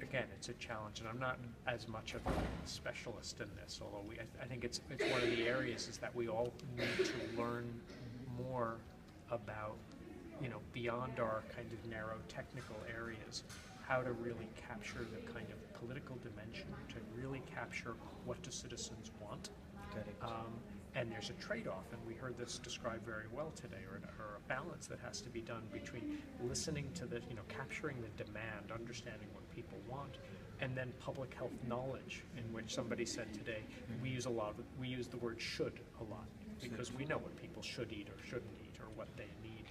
again, it's a challenge, and I'm not as much of a specialist in this, although I think it's one of the areas is that we all need to learn more about, beyond our kind of narrow technical areas, how to really capture the kind of political dimension, to really capture what do citizens want. Correct. And there's a trade-off, and we heard this described very well today, or a balance that has to be done between listening to the, capturing the demand, understanding what people want, and then public health knowledge, in which somebody said today, we use the word should a lot, because we know what people should eat or shouldn't eat, or what they need.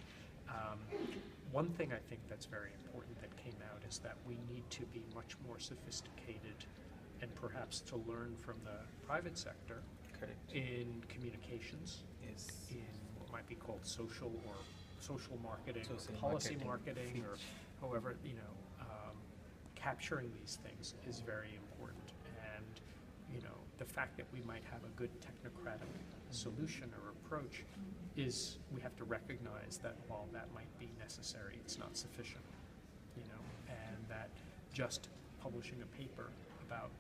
One thing I think that's very important that came out is that we need to be much more sophisticated, and perhaps to learn from the private sector. Correct. In communications, Yes. in what might be called social marketing, Social or policy marketing, marketing, or however, capturing these things is very important. And, the fact that we might have a good technocratic solution or approach is we have to recognize that while that might be necessary, it's not sufficient, and that just publishing a paper about,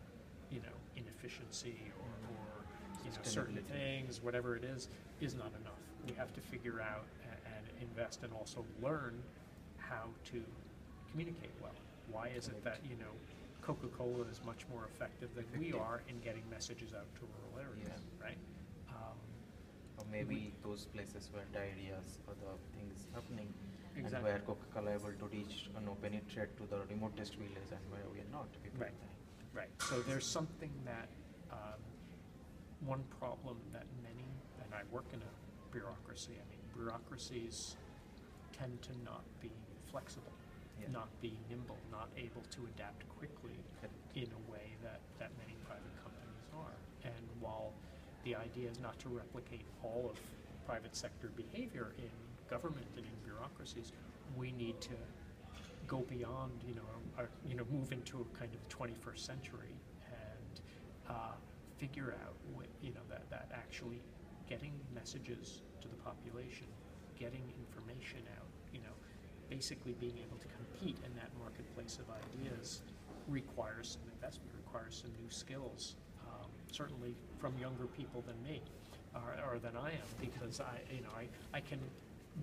inefficiency or certain things, whatever it is not enough. We have to figure out and invest and also learn how to communicate well. Why is it that, Coca-Cola is much more effective than we are in getting messages out to rural areas, right? Or maybe those places where diarrheas or the things happening, Exactly. and where Coca-Cola able to reach, penetrate to the remotest village, and where we are not. Right. Right. So there's something that one problem that many, and I work in a bureaucracy, bureaucracies tend to not be flexible, not be nimble, not able to adapt quickly in a way that many private companies are. And while the idea is not to replicate all of private sector behavior in government and in bureaucracies, we need to go beyond, move into a kind of 21st century and figure out that actually getting messages to the population, getting information out, basically being able to compete in that marketplace of ideas requires some investment, requires some new skills, certainly from younger people than me or than I am, because I can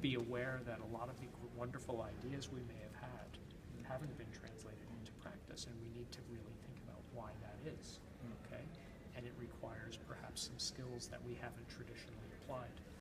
be aware that a lot of the wonderful ideas we may have had haven't been translated into practice, and we need to really think about why that is, okay? And it requires perhaps some skills that we haven't traditionally applied.